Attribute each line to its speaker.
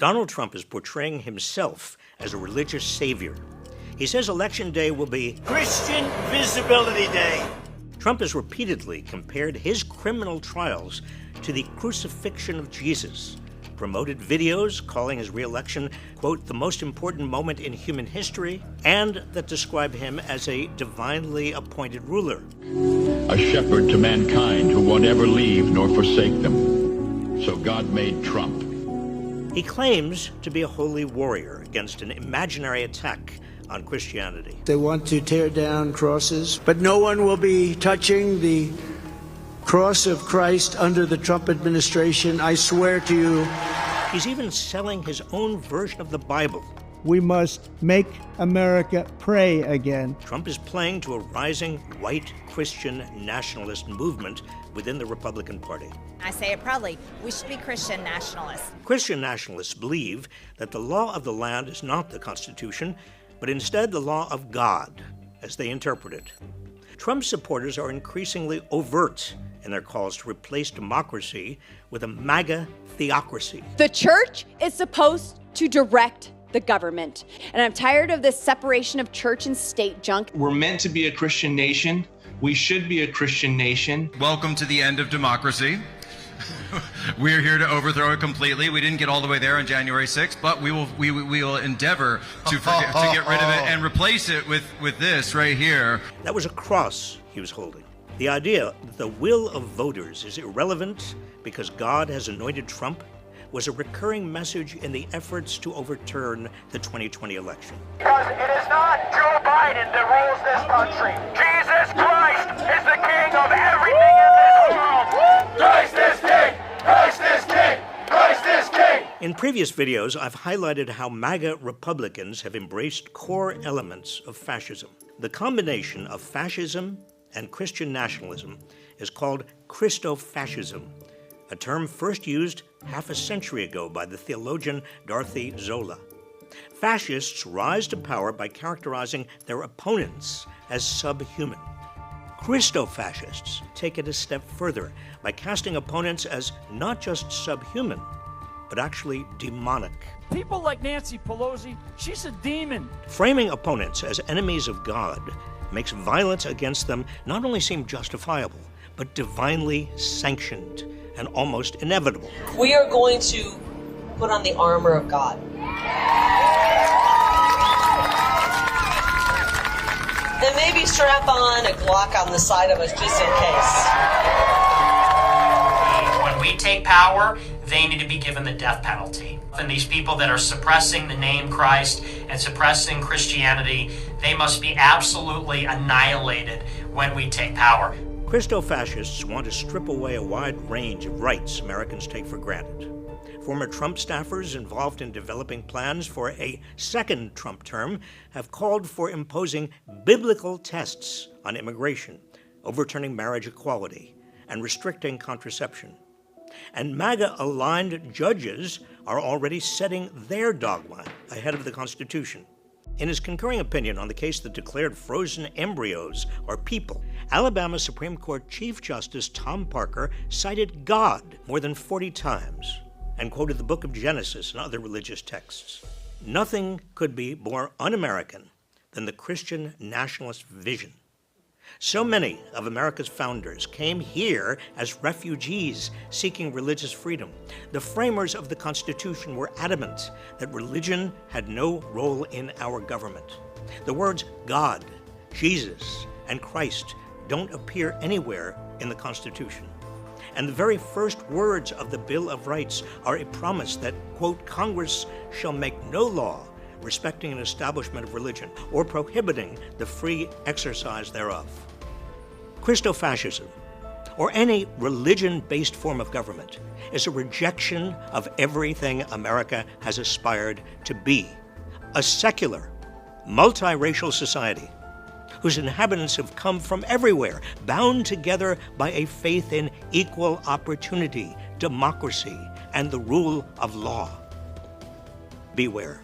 Speaker 1: Donald Trump is portraying himself as a religious savior. He says Election Day will be Christian Visibility Day. Trump has repeatedly compared his criminal trials to the crucifixion of Jesus, promoted videos calling his re-election, quote, the most important moment in human history, and that describe him as a divinely appointed ruler.
Speaker 2: A shepherd to mankind who won't ever leave nor forsake them. So God made Trump.
Speaker 1: He claims to be a holy warrior against an imaginary attack on Christianity.
Speaker 3: They want to tear down crosses, but no one will be touching the cross of Christ under the Trump administration. I swear to you.
Speaker 1: He's even selling his own version of the Bible.
Speaker 4: We must make America pray again.
Speaker 1: Trump is playing to a rising white Christian nationalist movement within the Republican Party.
Speaker 5: I say it proudly, we should be Christian nationalists.
Speaker 1: Christian nationalists believe that the law of the land is not the Constitution, but instead the law of God, as they interpret it. Trump's supporters are increasingly overt in their calls to replace democracy with a MAGA theocracy.
Speaker 6: The church is supposed to direct the government, and I'm tired of this separation of church and state junk.
Speaker 7: We're meant to be a Christian nation. We should be a Christian nation.
Speaker 8: Welcome to the end of democracy. We're here to overthrow it completely. We didn't get all the way there on January 6th, but we will endeavor to get rid of it and replace it with this right here.
Speaker 1: That was a cross he was holding. The idea that the will of voters is irrelevant because God has anointed Trump was a recurring message in the efforts to overturn the 2020 election.
Speaker 9: Because it is not Joe Biden that rules this country. Jesus Christ is the king of everything in this world. Christ is king! Christ is king! Christ is king!
Speaker 1: In previous videos, I've highlighted how MAGA Republicans have embraced core elements of fascism. The combination of fascism and Christian nationalism is called Christofascism, a term first used half a century ago by the theologian Dorothy Zola. Fascists rise to power by characterizing their opponents as subhuman. Christofascists take it a step further by casting opponents as not just subhuman, but actually demonic.
Speaker 10: People like Nancy Pelosi, she's a demon.
Speaker 1: Framing opponents as enemies of God makes violence against them not only seem justifiable, but divinely sanctioned and almost inevitable.
Speaker 11: We are going to put on the armor of God. And maybe strap on a Glock on the side of us just in case.
Speaker 12: When we take power, they need to be given the death penalty. And these people that are suppressing the name Christ and suppressing Christianity, they must be absolutely annihilated when we take power.
Speaker 1: Christofascists want to strip away a wide range of rights Americans take for granted. Former Trump staffers involved in developing plans for a second Trump term have called for imposing biblical tests on immigration, overturning marriage equality, and restricting contraception. And MAGA-aligned judges are already setting their dogma ahead of the Constitution. In his concurring opinion on the case that declared frozen embryos are people, Alabama Supreme Court Chief Justice Tom Parker cited God more than 40 times and quoted the book of Genesis and other religious texts. Nothing could be more un-American than the Christian nationalist vision. So many of America's founders came here as refugees seeking religious freedom. The framers of the Constitution were adamant that religion had no role in our government. The words God, Jesus, and Christ don't appear anywhere in the Constitution. And the very first words of the Bill of Rights are a promise that, quote, Congress shall make no law respecting an establishment of religion or prohibiting the free exercise thereof. Christofascism, or any religion-based form of government, is a rejection of everything America has aspired to be, a secular, multiracial society whose inhabitants have come from everywhere, bound together by a faith in equal opportunity, democracy, and the rule of law. Beware.